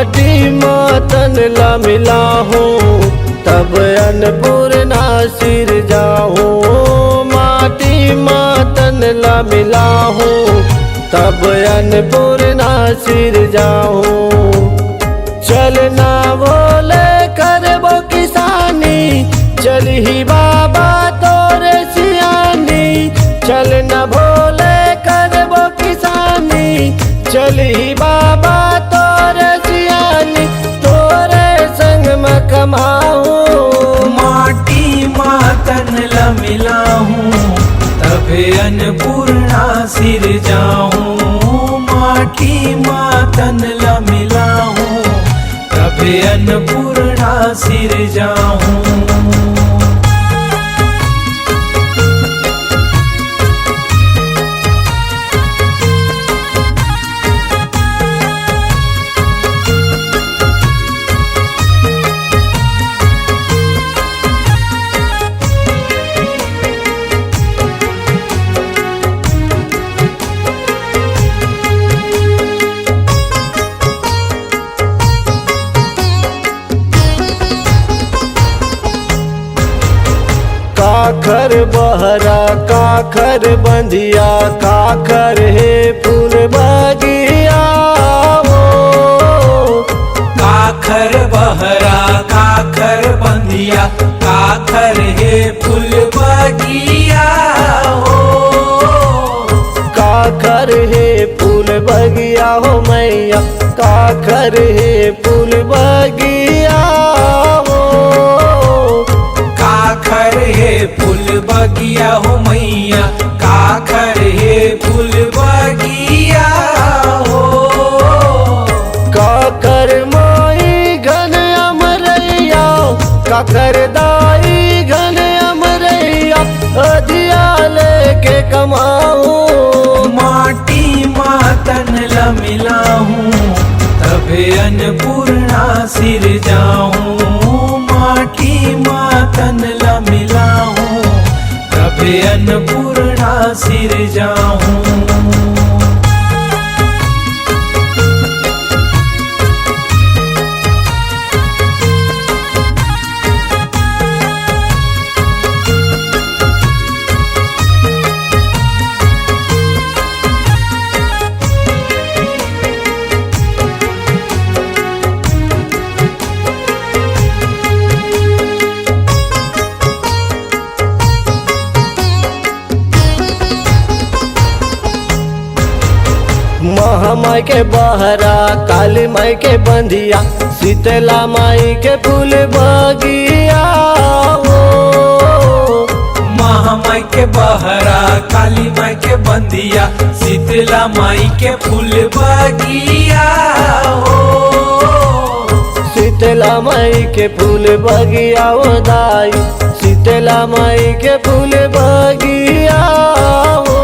माटी मातन ला मिला हूँ, तब अन्नपूर्णा सिर जाऊँ। माटी मातन ला मिला हूँ, तब अन्नपूर्णा सिर जाऊँ। चलना बोले करबो किसानी, चल ही बाबा तोरे सियानी। चलना बोले करबो किसानी, चल ही बाबा तोरे सियानी। तोरे संग में कमाऊं, माटी मातन ला मिला हूँ, तब अन्नपूर्णा सिर जाऊँ। माटी मातन ला मिला हूँ, तब अन्नपूर्णा सिर जाऊँ। काखर बहरा काखर बंधिया, काखर है फूल बगिया हो। काखर बहरा काखर बंधिया, काखर है फूल बगिया हो। काखर है फूल बगिया हो मैया, काखर है फूल बगिया हो। काखर है फूल बगिया हो मैया, काखर है फूल बगिया हो। काकर माई घन अमरैया, काकर दाई घन अमरैया। अधिया लेके कमाऊं, माटी मातन ला मिला हूँ, तब अन्नपूर्णा सिर जाऊँ। माटी मातन ला मिला हूँ, तब अन्नपूर्णा सिर जाऊँ। महामाई के बहरा काली माई के बंधिया, शीतला माई के फूल बगिया हो। महामाई के बहरा काली माई के बंधिया, शीतला माई के फूल बगिया हो। शीतला माई के फूल बगिया हो दाई, शीतला माई के फूल बगिया हो।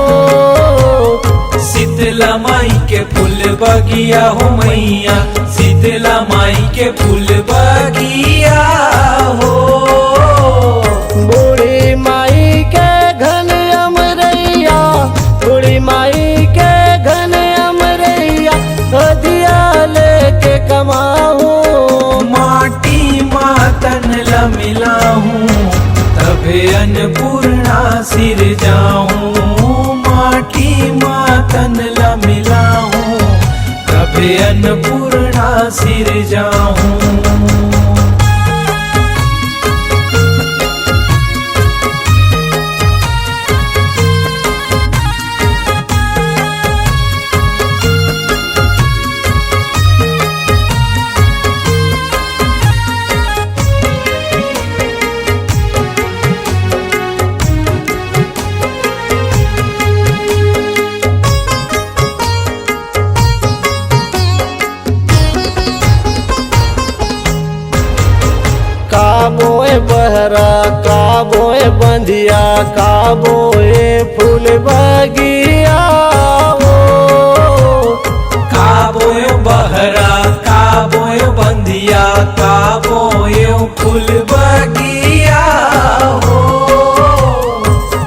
शीतला माई के फूल बगिया हो मैया, शीतला माई के फूल बगिया हो। बूढ़ी माई के घन अमरैया, बूढ़ी माई के घन अमरैया। अधिया लेके कमाऊं, माटी मातन ला मिला हूँ, तब अन्नपूर्णा सिर जाऊँ। माटी मातन ला मिला हूँ, तब अन्नपूर्णा सिर जाऊँ। काबोए बहरा काबोए बंधिया, काबोए फूल बगिया हो। काबोए बहरा काबोए बंधिया, काबोए फूल बगिया हो।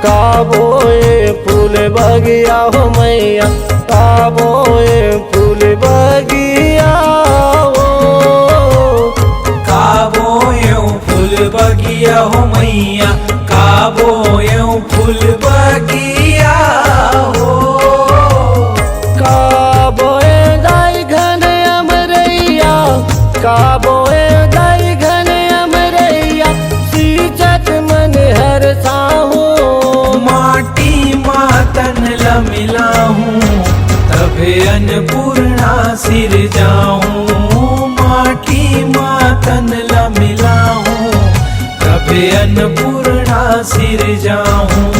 काबोए फूल बगिया हो मैया, काबोए फूल बगिया हो। तबे अन्नपूर्णा सिर जाऊं, माटी मातन ला मिलाऊं, तबे अन्नपूर्णा सिर जाऊं।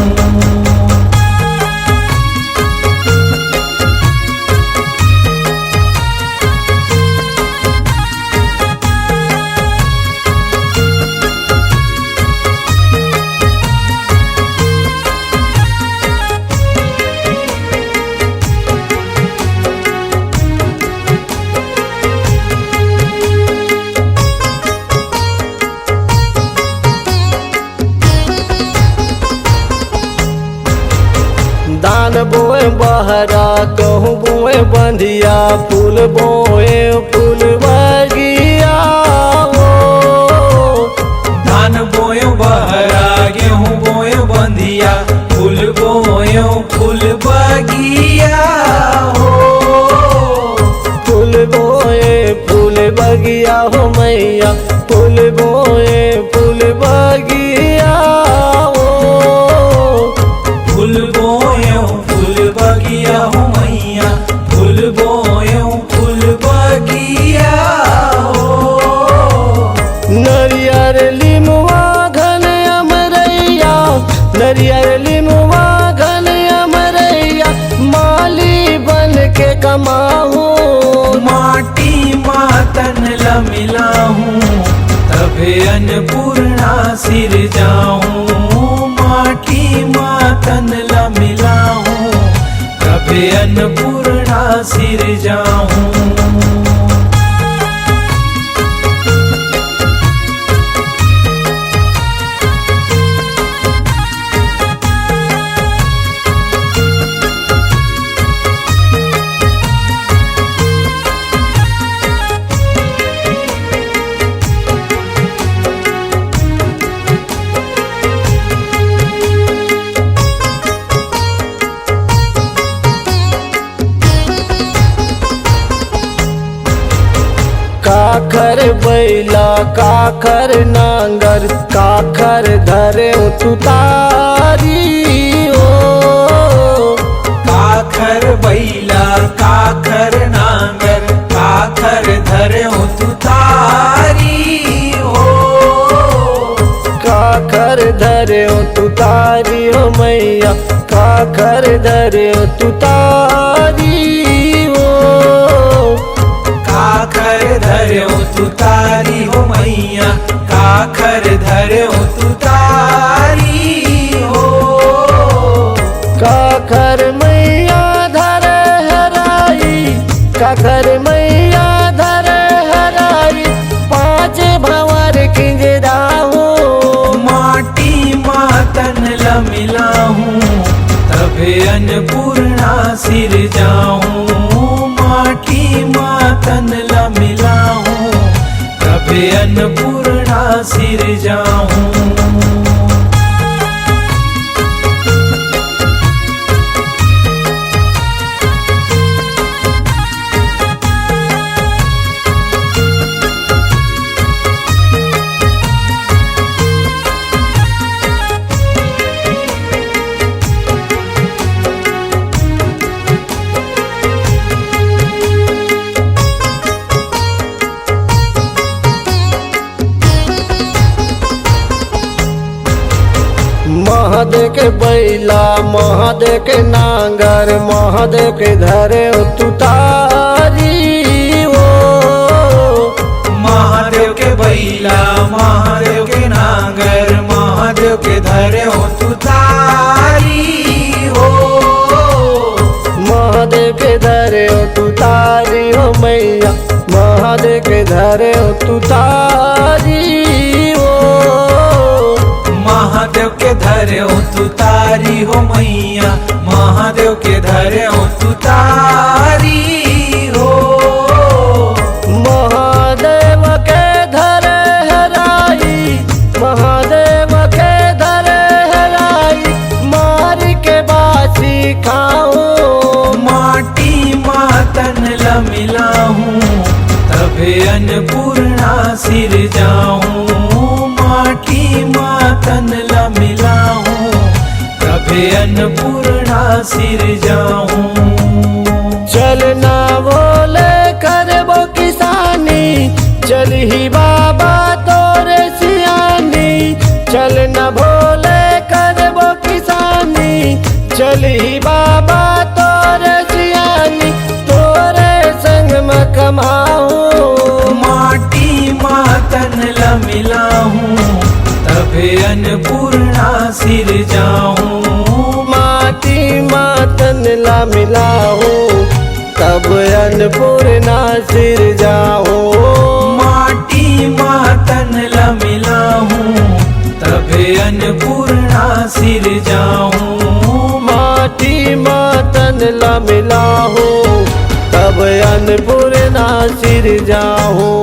दान बोए बहरा कहूँ बोए बंधिया, फूल बोए फूल बगिया हो। धान बोयो बहरा गेहूँ बोयो बंधिया, फूल बोयो फूल बगिया हो। फूल बोए फूल बगिया हो मैया, फूल बोए फूल बगिया हो। फूल बोयो फूल बगिया हो मैया, फूल बोयो फूल बगिया हो। नरियर लिमुआ घन अमरैया, नरियर लिमुआ घन अमरैया, माली बन के कमाहूँ, माटी मातन ला मिलाऊं, तबे अन्नपूर्णा सिर जाऊं, माटी मातन ला मिलाऊं, तबे अन्नपूर्णा सिर जाऊं। काखर बैला काखर नांगर, काखर धरे तुतारी हो। काखर बैला काखर नांगर, काखर धरे तुतारी हो। काखर धरे तुतारी हो मैया, काखर धरे तुतारी हो। काखर धरे तुतारी हो मैया, काखर धरे तुतारी हो। काखर मैया धरे हराई, काखर मैया धरे हराई, पाँच भंवर किंजरा हो। माटी मातन ला मिलाऊं, तबे अन्नपूर्णा सिर जाऊं, माटी मातन ला मिलाऊं, तबे अन्नपूर्णा सिर जाऊं। महादेव के बैला महादेव के नांगर, महादेव के धरे तुतारी हो। महादेव के बैला महादेव के नांगर, महादेव के धरे तुतारी हो। महादेव के धरे तुतारी हो मैया, महादेव के धरे तुतारी हो। महादेव के धरे तुतारी हो मैया, महादेव के धरे तुतारी हो। महादेव के धरे हराई, महादेव के धरे हराई, मार के बासी खाऊं, माटी मातन ला मिलाऊं, तबे अन्नपूर्णा सिर जाऊं, माटी मातन ला मिलाऊं, तबे अन्नपूर्णा सिर जाऊं। चल ही बाबा तोरे सियानी, चल न भोले करबो किसानी। चल ही बाबा तोरे सियानी, तोरे संग में कमाऊं। माटी मातन ला मिलाहूँ, तबे अन्नपूर्णा सिर जाऊँ। माटी मातन ला मिलाऊं, तब अन्नपूर्णा सिर जाऊं। माटी मातन ला मिलाहूँ, तबे अन्नपूर्णा सिर जाऊँ। माटी मातन ला मिलाऊं, तब अन्नपूर्णा सिर जाऊं।